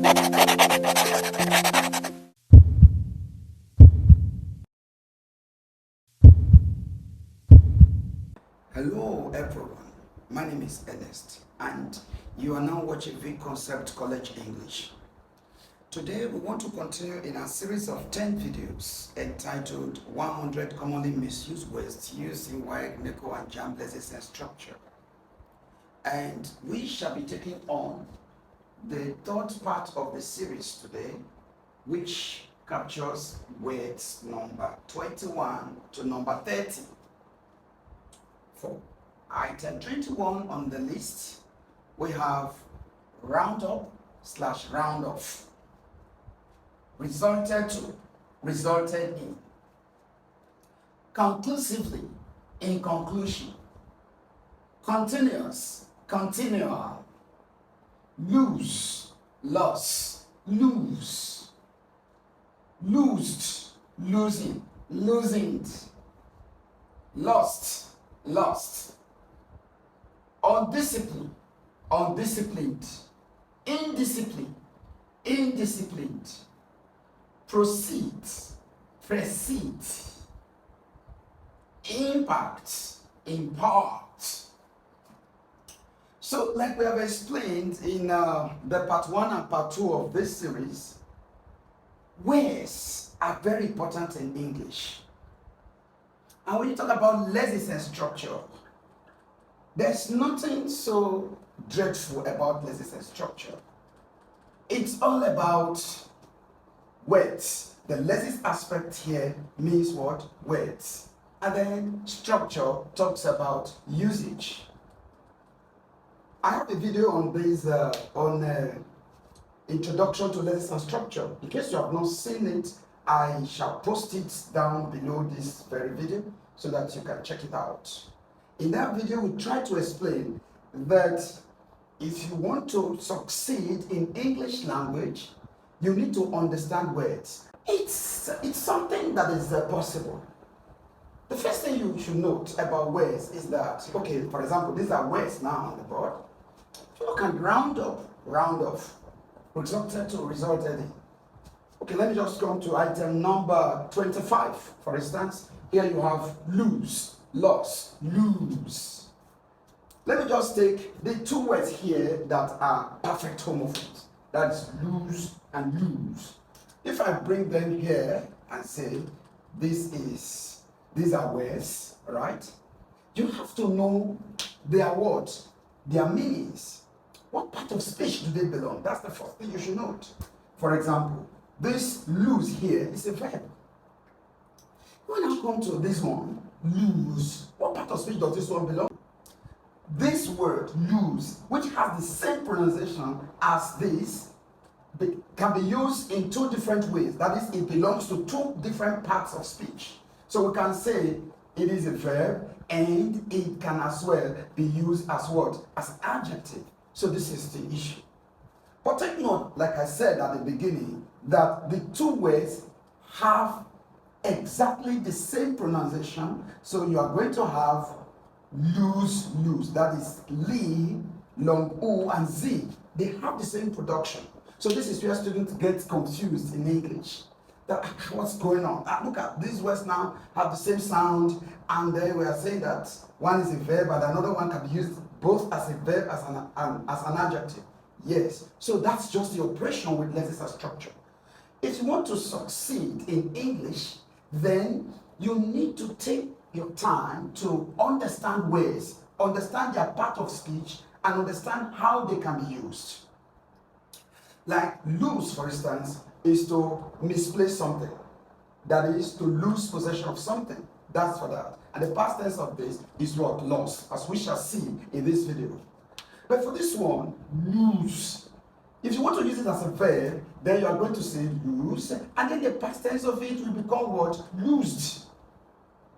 Hello everyone, my name is Ernest and you are now watching V Concept College English. Today we want to continue in a series of 10 videos entitled 100 Commonly Misused Words Used in Wide, Nickel and Jam Lessons and Structure. And we shall be taking on the third part of the series today, which captures words number 21 to number 30. For item 21 on the list, we have round up / round off, resulted to, resulted in, conclusively, in conclusion, continuous, continual, lose, loss, lose, loosed, losing, loosened, lost, lost, undisciplined, undisciplined, indisciplined, indisciplined, proceed, precede, impact, impart. So like we have explained in the part 1 and part 2 of this series, words are very important in English. And when you talk about lessons and structure, there's nothing so dreadful about lessons and structure. It's all about words. The lessons aspect here means what? Words. And then structure talks about usage. I have a video on this, introduction to lessons and structure. In case you have not seen it, I shall post it down below this very video so that you can check it out. In that video, we try to explain that if you want to succeed in English language, you need to understand words. It's something that is possible. The first thing you should note about words is that, okay, for example, these are words now on the board. If you look at round up, round off, resulted to, resulted in. Okay, let me just come to item number 25. For instance, here you have lose, loss, lose. Let me just take the two words here that are perfect homophones. That's lose and lose. If I bring them here and say, these are words, right? You have to know their words, their meanings. What part of speech do they belong? That's the first thing you should note. For example, this lose here is a verb. When I come to this one, lose, what part of speech does this one belong? This word, lose, which has the same pronunciation as this, can be used in two different ways. That is, it belongs to two different parts of speech. So we can say it is a verb and it can as well be used as what? As adjective. So this is the issue. But take note, like I said at the beginning, that the two words have exactly the same pronunciation. So you are going to have lose, lose. That is li, long u, and z. They have the same production. So this is where students get confused in English. That what's going on? Look at these words now have the same sound, and then we are saying that one is a verb and another one can be used both as a verb as an adjective. Yes. So that's just the operation with lessons and structure. If you want to succeed in English, then you need to take your time to understand words, understand their part of speech, and understand how they can be used. Like lose, for instance, is to misplace something. That is to lose possession of something. That's for that. And the past tense of this is what? Lost, as we shall see in this video. But for this one, lose. If you want to use it as a verb, then you are going to say lose, and then the past tense of it will become what? Loosed.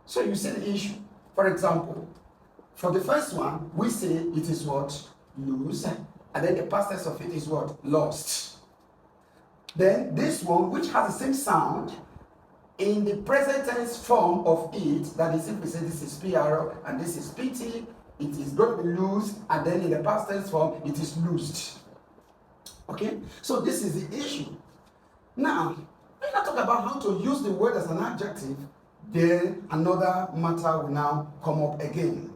So you see the issue. For example, for the first one, we say it is what? Lose, and then the past tense of it is what? Lost. Then this one, which has the same sound, in the present tense form of it, that is, if we say this is PR and this is PT, it is going to be loose, and then in the past tense form, it is loosed. Okay, so this is the issue. Now, when I talk about how to use the word as an adjective, then another matter will now come up again.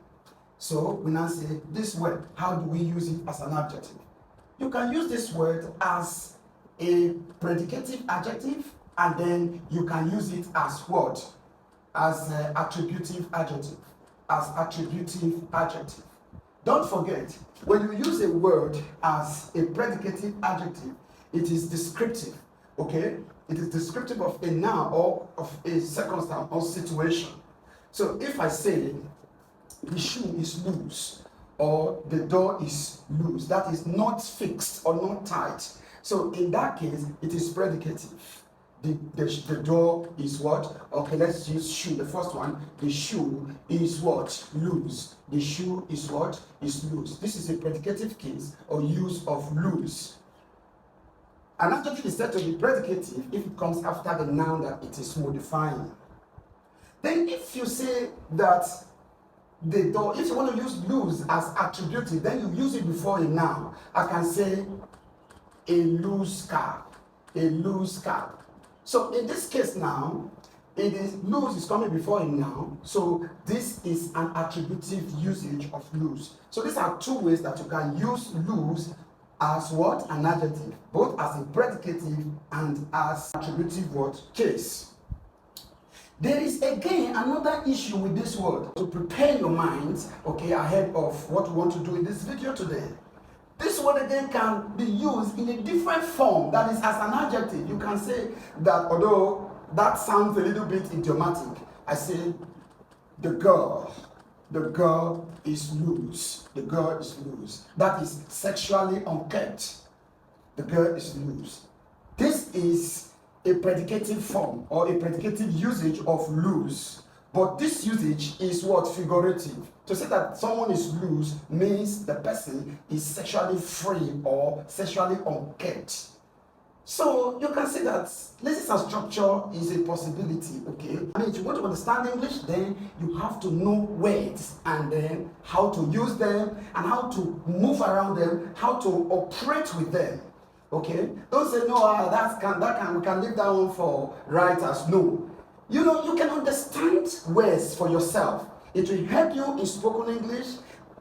So we now say this word, how do we use it as an adjective? You can use this word as a predicative adjective, and then you can use it as what? As attributive adjective. As attributive adjective. Don't forget, when you use a word as a predicative adjective, it is descriptive. Okay? It is descriptive of a noun or of a circumstance or situation. So if I say the shoe is loose or the door is loose, that is not fixed or not tight. So in that case, it is predicative. The door is what? Okay, let's use shoe. The first one, the shoe is what? Loose. The shoe is what? Is loose. This is a predicative case or use of loose. An adjective is said to be predicative if it comes after the noun that it is modifying. Then if you say that the door, if you want to use loose as attributive, then you use it before a noun. I can say a loose cap. A loose cap. So in this case now, it is loose is coming before a noun. So this is an attributive usage of loose. So these are two ways that you can use loose as what? An adjective, both as a predicative and as attributive what? Case. There is again another issue with this word. To prepare your mind, okay, ahead of what we want to do in this video today. This word again can be used in a different form, that is as an adjective. You can say that, although that sounds a little bit idiomatic, I say the girl is loose. The girl is loose. That is sexually unkept. The girl is loose. This is a predicative form or a predicative usage of loose. But this usage is what? Figurative. To say that someone is loose means the person is sexually free or sexually unkept. So you can say that license and structure is a possibility, okay? I mean, if you want to understand English, then you have to know words and then how to use them and how to move around them, how to operate with them. Okay? Don't say, no, we can leave that one for writers. No. You know, you can understand words for yourself. It will help you in spoken English,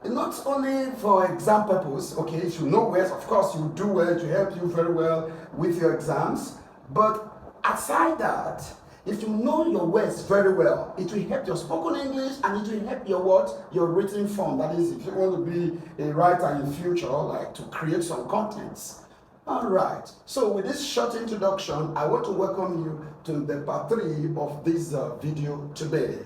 not only for exam purpose. Okay, if you know words, of course, you do well to help you very well with your exams. But aside that, if you know your words very well, it will help your spoken English and it will help your what? Your written form. That is, if you want to be a writer in future, like to create some contents. Alright, so with this short introduction, I want to welcome you to the part 3 of this video today.